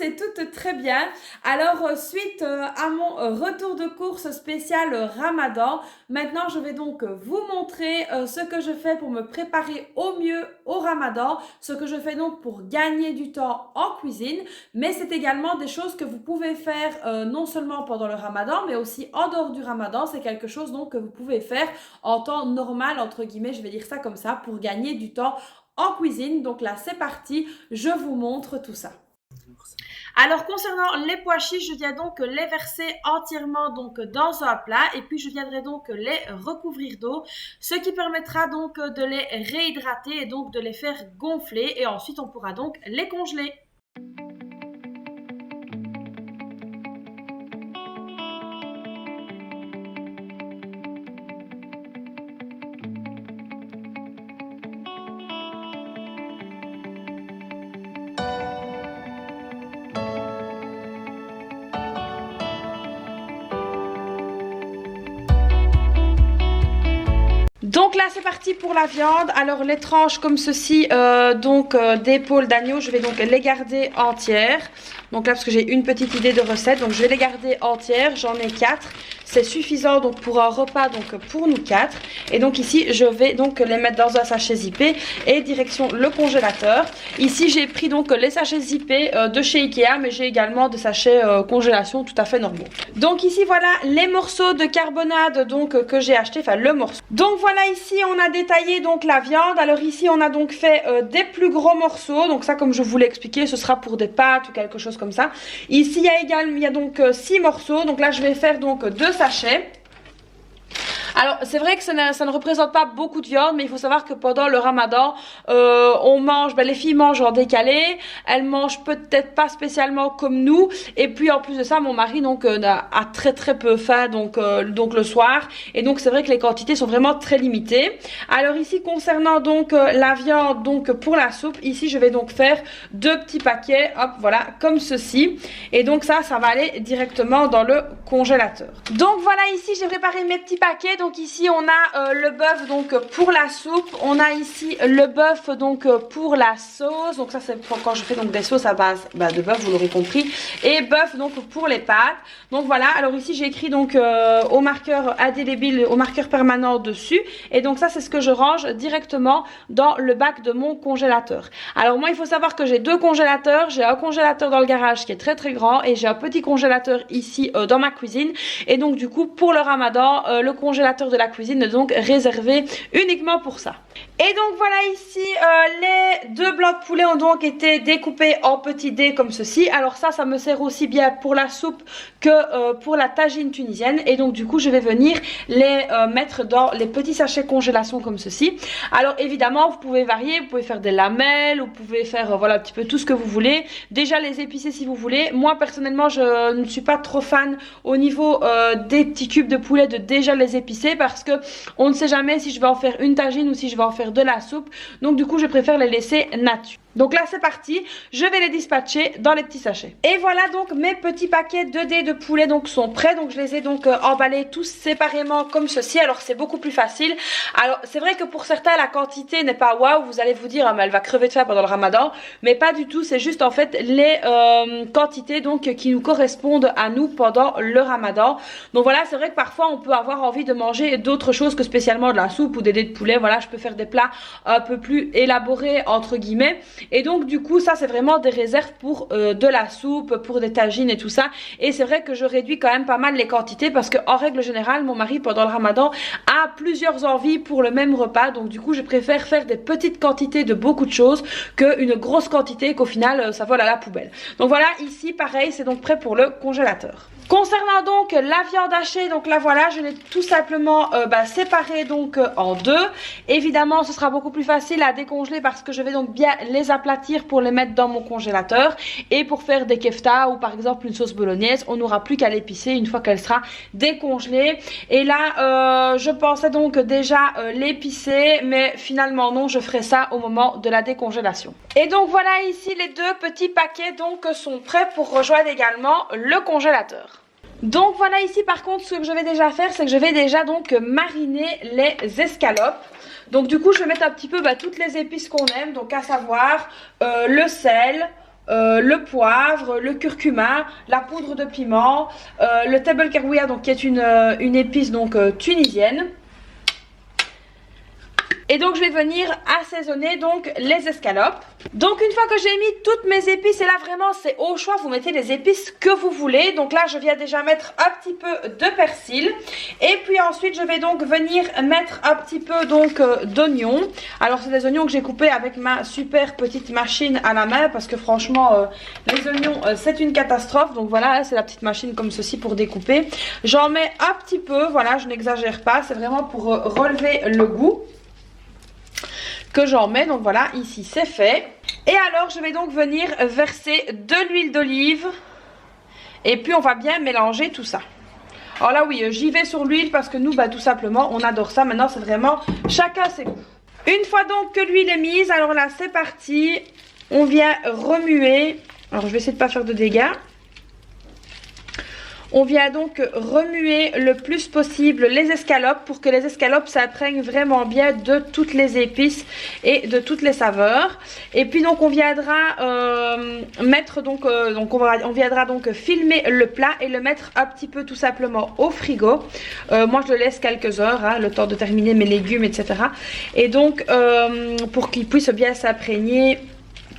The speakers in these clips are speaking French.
et toutes très bien. Alors, suite à mon retour de course spécial Ramadan, maintenant je vais donc vous montrer ce que je fais pour me préparer au mieux au Ramadan, ce que je fais donc pour gagner du temps en cuisine, mais c'est également des choses que vous pouvez faire non seulement pendant le Ramadan, mais aussi en dehors du Ramadan. C'est quelque chose donc que vous pouvez faire en temps normal, entre guillemets, je vais dire ça comme ça, pour gagner du temps en cuisine. Donc là, c'est parti, je vous montre tout ça. Alors concernant les pois chiches, je viens donc les verser entièrement donc dans un plat et puis je viendrai donc les recouvrir d'eau, ce qui permettra donc de les réhydrater et donc de les faire gonfler et ensuite on pourra donc les congeler. Donc là c'est parti pour la viande. Alors les tranches comme ceci d'épaule d'agneau, je vais donc les garder entières. Donc là parce que j'ai une petite idée de recette, donc je vais les garder entières, j'en ai 4. C'est suffisant donc pour un repas donc pour nous 4. Et donc ici je vais donc les mettre dans un sachet zippé et direction le congélateur. Ici j'ai pris donc les sachets zippés de chez Ikea, mais j'ai également des sachets congélation tout à fait normaux. Donc ici voilà les morceaux de carbonade donc que j'ai acheté, enfin le morceau. Donc voilà, ici on a détaillé donc la viande. Alors ici on a donc fait des plus gros morceaux. Donc ça, comme je vous l'ai expliqué, ce sera pour des pâtes ou quelque chose comme ça. Ici il y a donc 6 morceaux. Donc là je vais faire donc 2 sachets. Alors c'est vrai que ça ne représente pas beaucoup de viande, mais il faut savoir que pendant le Ramadan on mange, les filles mangent en décalé, elles mangent peut-être pas spécialement comme nous, et puis en plus de ça mon mari donc a très peu faim donc le soir, et donc c'est vrai que les quantités sont vraiment très limitées. Alors ici concernant donc la viande donc pour la soupe, ici je vais donc faire 2 petits paquets, hop voilà comme ceci, et donc ça va aller directement dans le congélateur. Donc voilà, ici j'ai préparé mes petits paquets. Donc ici on a le bœuf donc pour la soupe, on a ici le bœuf donc pour la sauce, donc ça c'est quand je fais donc des sauces à base de bœuf, vous l'aurez compris, et bœuf donc pour les pâtes. Donc voilà, alors ici j'ai écrit donc au marqueur indélébile, au marqueur permanent dessus, et donc ça c'est ce que je range directement dans le bac de mon congélateur. Alors moi il faut savoir que j'ai 2 congélateurs, j'ai un congélateur dans le garage qui est très grand, et j'ai un petit congélateur ici dans ma cuisine, et donc du coup pour le Ramadan le congélateur de la cuisine est donc réservé uniquement pour ça. Et donc voilà, ici les 2 blancs de poulet ont donc été découpés en petits dés comme ceci. Alors ça me sert aussi bien pour la soupe que pour la tagine tunisienne, et donc du coup je vais venir les mettre dans les petits sachets congélation comme ceci. Alors évidemment vous pouvez varier, vous pouvez faire des lamelles, vous pouvez faire voilà un petit peu tout ce que vous voulez, déjà les épicer si vous voulez. Moi personnellement je ne suis pas trop fan au niveau des petits cubes de poulet de déjà les épicer, parce que on ne sait jamais si je vais en faire une tagine ou si je vais en faire de la soupe, donc du coup je préfère les laisser nature. Donc là c'est parti, je vais les dispatcher dans les petits sachets. Et voilà, donc mes petits paquets de dés de poulet donc sont prêts. Donc je les ai donc emballés tous séparément comme ceci. Alors c'est beaucoup plus facile. Alors c'est vrai que pour certains la quantité n'est pas waouh, vous allez vous dire ah, mais elle va crever de faim pendant le Ramadan, mais pas du tout. C'est juste en fait les quantités donc qui nous correspondent à nous pendant le Ramadan. Donc voilà, c'est vrai que parfois on peut avoir envie de manger d'autres choses que spécialement de la soupe ou des dés de poulet. Voilà, je peux faire des plats un peu plus élaborés entre guillemets. Et donc du coup ça c'est vraiment des réserves pour de la soupe, pour des tagines et tout ça. Et c'est vrai que je réduis quand même pas mal les quantités, parce que en règle générale mon mari pendant le Ramadan a plusieurs envies pour le même repas. Donc du coup je préfère faire des petites quantités de beaucoup de choses qu'une grosse quantité qu'au final ça vole à la poubelle. Donc voilà, ici pareil, c'est donc prêt pour le congélateur. Concernant donc la viande hachée, donc là voilà, je l'ai tout simplement séparée donc en 2. Évidemment ce sera beaucoup plus facile à décongeler parce que je vais donc bien les aplatir pour les mettre dans mon congélateur. Et pour faire des kefta ou par exemple une sauce bolognaise, on n'aura plus qu'à l'épicer une fois qu'elle sera décongelée. Et là je pensais donc déjà l'épicer, mais finalement non, je ferai ça au moment de la décongélation. Et donc voilà, ici les 2 petits paquets donc sont prêts pour rejoindre également le congélateur. Donc voilà, ici par contre ce que je vais déjà faire, c'est que je vais déjà donc mariner les escalopes. Donc du coup je vais mettre un petit peu toutes les épices qu'on aime, donc à savoir le sel, le poivre, le curcuma, la poudre de piment, le table carouia, donc qui est une épice donc tunisienne. Et donc je vais venir assaisonner donc les escalopes. Donc une fois que j'ai mis toutes mes épices, et là vraiment c'est au choix, vous mettez les épices que vous voulez. Donc là je viens déjà mettre un petit peu de persil. Et puis ensuite je vais donc venir mettre un petit peu donc d'oignons. Alors c'est des oignons que j'ai coupés avec ma super petite machine à la main. Parce que franchement les oignons c'est une catastrophe. Donc voilà, c'est la petite machine comme ceci pour découper. J'en mets un petit peu, voilà, je n'exagère pas. C'est vraiment pour relever le goût que j'en mets. Donc voilà, ici c'est fait. Et alors je vais donc venir verser de l'huile d'olive et puis on va bien mélanger tout ça. Alors là oui, j'y vais sur l'huile parce que nous tout simplement on adore ça. Maintenant c'est vraiment chacun ses goûts. Une fois donc que l'huile est mise, alors là c'est parti, on vient remuer. Alors je vais essayer de ne pas faire de dégâts. On vient donc remuer le plus possible les escalopes pour que les escalopes s'imprègnent vraiment bien de toutes les épices et de toutes les saveurs. Et puis donc on viendra mettre donc, on viendra donc filmer le plat et le mettre un petit peu tout simplement au frigo. Moi je le laisse quelques heures, hein, le temps de terminer mes légumes, etc. Et donc pour qu'il puisse bien s'imprégner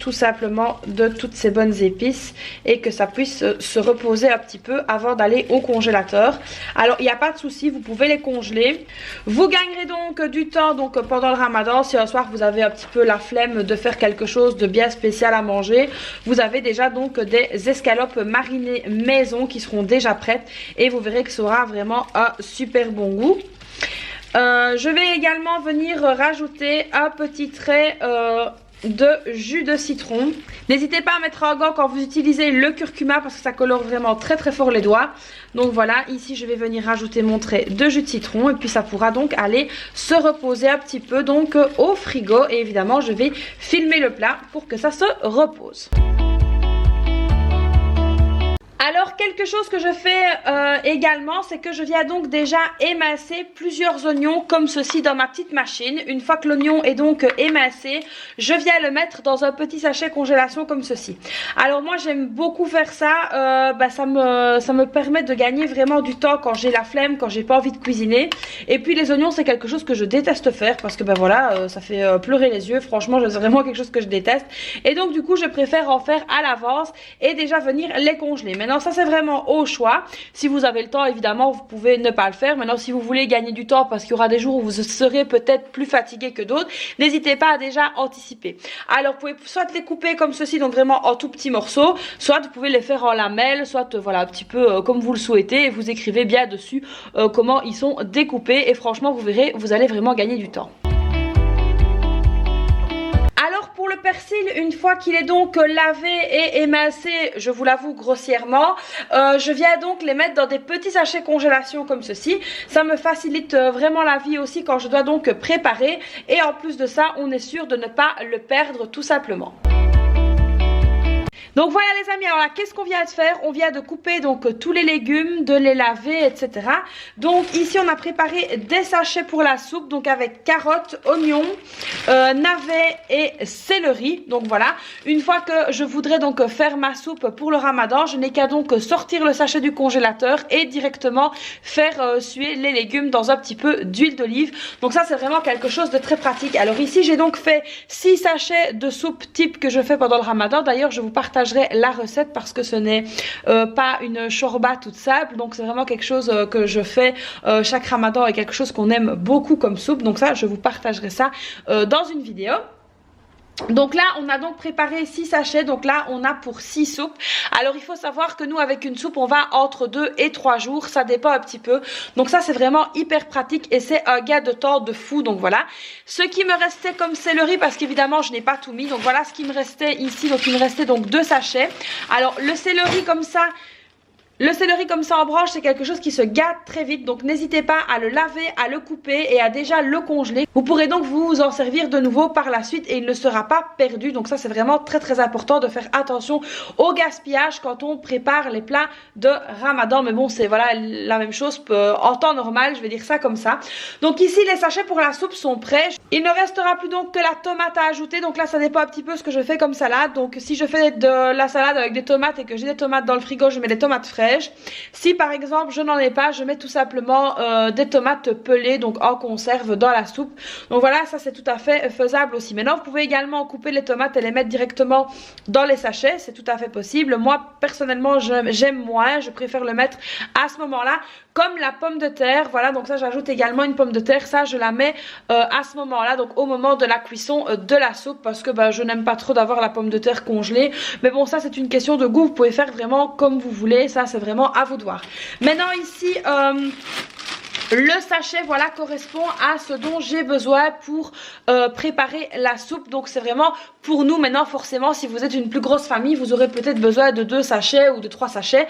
tout simplement de toutes ces bonnes épices et que ça puisse se reposer un petit peu avant d'aller au congélateur. Alors il n'y a pas de souci, vous pouvez les congeler. Vous gagnerez donc du temps donc pendant le ramadan. Si un soir vous avez un petit peu la flemme de faire quelque chose de bien spécial à manger, vous avez déjà donc des escalopes marinées maison qui seront déjà prêtes et vous verrez que ça aura vraiment un super bon goût. Je vais également venir rajouter un petit trait de jus de citron. N'hésitez pas à mettre un gant quand vous utilisez le curcuma parce que ça colore vraiment très très fort les doigts. Donc voilà, ici je vais venir rajouter mon trait de jus de citron et puis ça pourra donc aller se reposer un petit peu donc au frigo. Et évidemment je vais filmer le plat pour que ça se repose. Alors quelque chose que je fais également, c'est que je viens donc déjà émincer plusieurs oignons comme ceci dans ma petite machine. Une fois que l'oignon est donc émincé, je viens le mettre dans un petit sachet congélation comme ceci. Alors moi j'aime beaucoup faire ça, ça me permet de gagner vraiment du temps quand j'ai la flemme, quand j'ai pas envie de cuisiner. Et puis les oignons c'est quelque chose que je déteste faire parce que voilà, ça fait pleurer les yeux. Franchement c'est vraiment quelque chose que je déteste. Et donc du coup je préfère en faire à l'avance et déjà venir les congeler. Maintenant ça c'est vraiment au choix. Si vous avez le temps évidemment vous pouvez ne pas le faire. Maintenant si vous voulez gagner du temps parce qu'il y aura des jours où vous serez peut-être plus fatigué que d'autres, n'hésitez pas à déjà anticiper. Alors vous pouvez soit les couper comme ceci, donc vraiment en tout petits morceaux, soit vous pouvez les faire en lamelles, soit voilà un petit peu comme vous le souhaitez et vous écrivez bien dessus comment ils sont découpés et franchement vous verrez, vous allez vraiment gagner du temps. Alors pour le persil, une fois qu'il est donc lavé et émincé, je vous l'avoue grossièrement, je viens donc les mettre dans des petits sachets congélation comme ceci. Ça me facilite vraiment la vie aussi quand je dois donc préparer. Et en plus de ça, on est sûr de ne pas le perdre tout simplement. Donc voilà les amis, alors là qu'est-ce qu'on vient de faire? On vient de couper donc tous les légumes, de les laver, etc. Donc ici on a préparé des sachets pour la soupe, donc avec carottes, oignons, navets et céleri. Donc voilà, une fois que je voudrais donc faire ma soupe pour le ramadan, je n'ai qu'à donc sortir le sachet du congélateur et directement faire suer les légumes dans un petit peu d'huile d'olive. Donc ça c'est vraiment quelque chose de très pratique. Alors ici j'ai donc fait 6 sachets de soupe type que je fais pendant le ramadan. D'ailleurs je vous partagerai la recette parce que ce n'est pas une shorba toute simple, donc c'est vraiment quelque chose que je fais chaque ramadan et quelque chose qu'on aime beaucoup comme soupe. Donc ça je vous partagerai ça dans une vidéo. Donc là on a donc préparé 6 sachets, donc là on a pour 6 soupes. Alors il faut savoir que nous avec une soupe on va entre 2 et 3 jours, ça dépend un petit peu. Donc ça c'est vraiment hyper pratique et c'est un gain de temps de fou. Donc voilà, ce qui me restait comme céleri, parce qu'évidemment je n'ai pas tout mis, donc voilà ce qui me restait ici. Donc il me restait donc 2 sachets. Alors le céleri comme ça, Le céleri comme ça en branche, c'est quelque chose qui se gâte très vite, donc n'hésitez pas à le laver, à le couper et à déjà le congeler. Vous pourrez donc vous en servir de nouveau par la suite et il ne sera pas perdu. Donc ça, c'est vraiment très important de faire attention au gaspillage quand on prépare les plats de Ramadan. Mais bon, c'est voilà la même chose en temps normal, je vais dire ça comme ça. Donc ici, les sachets pour la soupe sont prêts. Il ne restera plus donc que la tomate à ajouter. Donc là, ça dépend un petit peu ce que je fais comme salade. Donc si je fais de la salade avec des tomates et que j'ai des tomates dans le frigo, je mets des tomates fraîches. Si par exemple je n'en ai pas, je mets tout simplement des tomates pelées, donc en conserve dans la soupe. Donc voilà, ça c'est tout à fait faisable aussi. Maintenant vous pouvez également couper les tomates et les mettre directement dans les sachets, c'est tout à fait possible. Moi personnellement j'aime moins, je préfère le mettre à ce moment là. Comme la pomme de terre, voilà, donc ça j'ajoute également une pomme de terre, ça je la mets à ce moment là, donc au moment de la cuisson de la soupe, parce que je n'aime pas trop d'avoir la pomme de terre congelée. Mais bon, ça c'est une question de goût, vous pouvez faire vraiment comme vous voulez, ça c'est vraiment à vous de voir. Maintenant ici, le sachet, voilà, correspond à ce dont j'ai besoin pour préparer la soupe. Donc c'est vraiment pour nous. Maintenant forcément, si vous êtes une plus grosse famille, vous aurez peut-être besoin de 2 sachets ou de 3 sachets.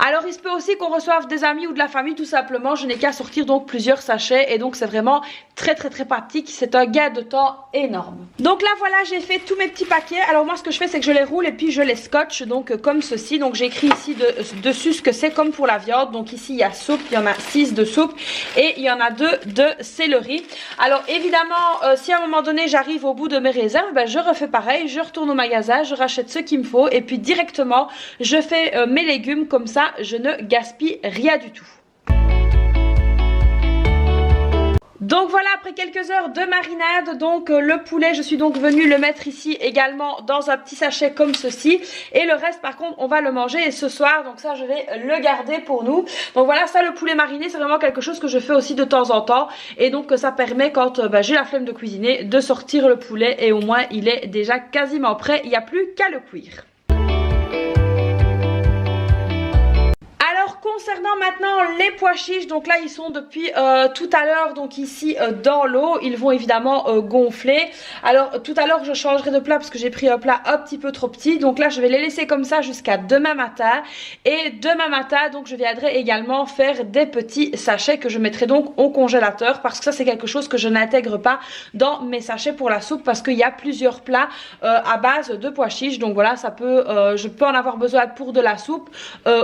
Alors il se peut aussi qu'on reçoive des amis ou de la famille tout simplement. Je n'ai qu'à sortir donc plusieurs sachets et donc c'est vraiment très pratique. C'est un gain de temps énorme. Donc là voilà, j'ai fait tous mes petits paquets. Alors moi ce que je fais, c'est que je les roule et puis je les scotche donc comme ceci. Donc j'ai écrit ici dessus ce que c'est, comme pour la viande. Donc ici il y a soupe, il y en a 6 de soupe et il y en a 2 de céleri. Alors évidemment si à un moment donné j'arrive au bout de mes réserves, je refais pareil, je retourne au magasin, je rachète ce qu'il me faut et puis directement je fais mes légumes, comme ça je ne gaspille rien du tout. Donc voilà, après quelques heures de marinade, donc le poulet, je suis donc venue le mettre ici également dans un petit sachet comme ceci. Et le reste par contre, on va le manger ce soir, donc ça je vais le garder pour nous. Donc voilà, ça le poulet mariné, c'est vraiment quelque chose que je fais aussi de temps en temps. Et donc ça permet quand j'ai la flemme de cuisiner, de sortir le poulet et au moins il est déjà quasiment prêt, il n'y a plus qu'à le cuire. Concernant maintenant les pois chiches, donc là ils sont depuis tout à l'heure donc ici dans l'eau, ils vont évidemment gonfler. Alors tout à l'heure je changerai de plat parce que j'ai pris un plat un petit peu trop petit, donc là je vais les laisser comme ça jusqu'à demain matin. Et demain matin donc je viendrai également faire des petits sachets que je mettrai donc au congélateur, parce que ça c'est quelque chose que je n'intègre pas dans mes sachets pour la soupe, parce qu'il y a plusieurs plats à base de pois chiches. Donc voilà, ça peut, je peux en avoir besoin pour de la soupe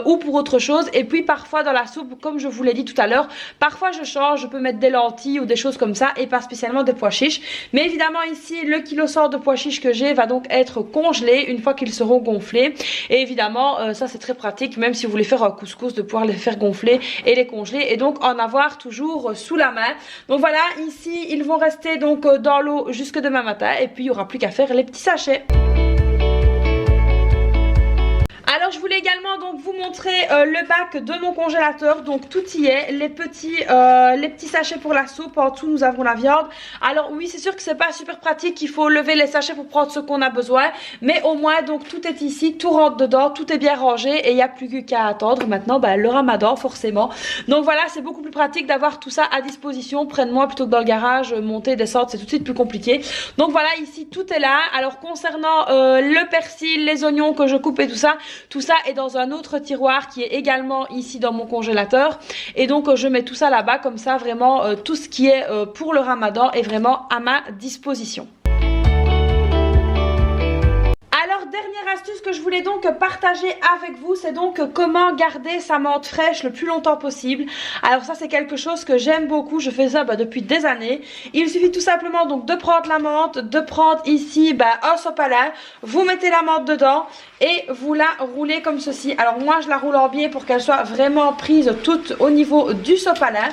ou pour autre chose. Et puis parfois dans la soupe, comme je vous l'ai dit tout à l'heure, parfois je change, je peux mettre des lentilles ou des choses comme ça et pas spécialement des pois chiches. Mais évidemment ici le kilo 100 de pois chiches que j'ai va donc être congelé une fois qu'ils seront gonflés. Et évidemment ça c'est très pratique, même si vous voulez faire un couscous, de pouvoir les faire gonfler et les congeler et donc en avoir toujours sous la main. Donc voilà, ici ils vont rester donc dans l'eau jusque demain matin et puis il n'y aura plus qu'à faire les petits sachets. Alors je voulais également donc vous montrer le bac de mon congélateur. Donc tout y est, les petits sachets pour la soupe, en dessous nous avons la viande. Alors oui, c'est sûr que c'est pas super pratique, il faut lever les sachets pour prendre ce qu'on a besoin, mais au moins donc tout est ici, tout rentre dedans, tout est bien rangé et il n'y a plus qu'à attendre maintenant le Ramadan forcément. Donc voilà, c'est beaucoup plus pratique d'avoir tout ça à disposition près de moi plutôt que dans le garage, monter, descendre, c'est tout de suite plus compliqué. Donc voilà, ici tout est là. Alors concernant le persil, les oignons que je coupe et tout ça est dans un autre tiroir qui est également ici dans mon congélateur. Et donc je mets tout ça là-bas, comme ça vraiment tout ce qui est pour le Ramadan est vraiment à ma disposition. Alors dernière astuce que je voulais donc partager avec vous, c'est donc comment garder sa menthe fraîche le plus longtemps possible. Alors ça c'est quelque chose que j'aime beaucoup, je fais ça depuis des années. Il suffit tout simplement donc de prendre la menthe, de prendre ici un sopalin, vous mettez la menthe dedans et vous la roulez comme ceci. Alors moi je la roule en biais pour qu'elle soit vraiment prise toute au niveau du sopalin.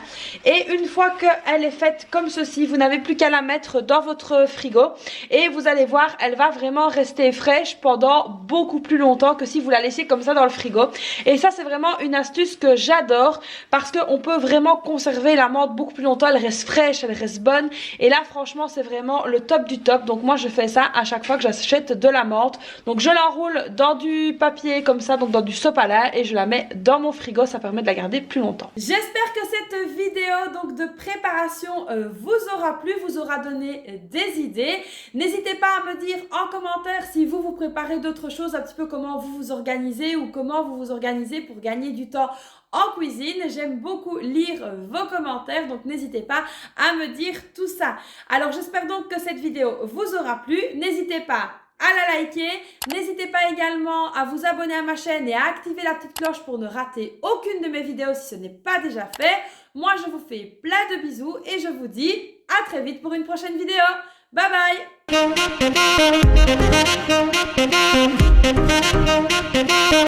Et une fois qu'elle est faite comme ceci, vous n'avez plus qu'à la mettre dans votre frigo et vous allez voir, elle va vraiment rester fraîche pendant beaucoup plus longtemps que si vous la laissez comme ça dans le frigo. Et ça c'est vraiment une astuce que j'adore, parce qu'on peut vraiment conserver la menthe beaucoup plus longtemps, elle reste fraîche, elle reste bonne. Et là franchement c'est vraiment le top du top. Donc moi je fais ça à chaque fois que j'achète de la menthe. Donc je l'enroule dans du papier comme ça, donc dans du sopalin, et je la mets dans mon frigo, ça permet de la garder plus longtemps. J'espère que cette vidéo donc de préparation vous aura plu, vous aura donné des idées. N'hésitez pas à me dire en commentaire si vous préparez parler d'autres choses, un petit peu comment vous vous organisez ou comment vous vous organisez pour gagner du temps en cuisine. J'aime beaucoup lire vos commentaires, donc n'hésitez pas à me dire tout ça. Alors j'espère donc que cette vidéo vous aura plu. N'hésitez pas à la liker. N'hésitez pas également à vous abonner à ma chaîne et à activer la petite cloche pour ne rater aucune de mes vidéos si ce n'est pas déjà fait. Moi, je vous fais plein de bisous et je vous dis à très vite pour une prochaine vidéo. Bye bye!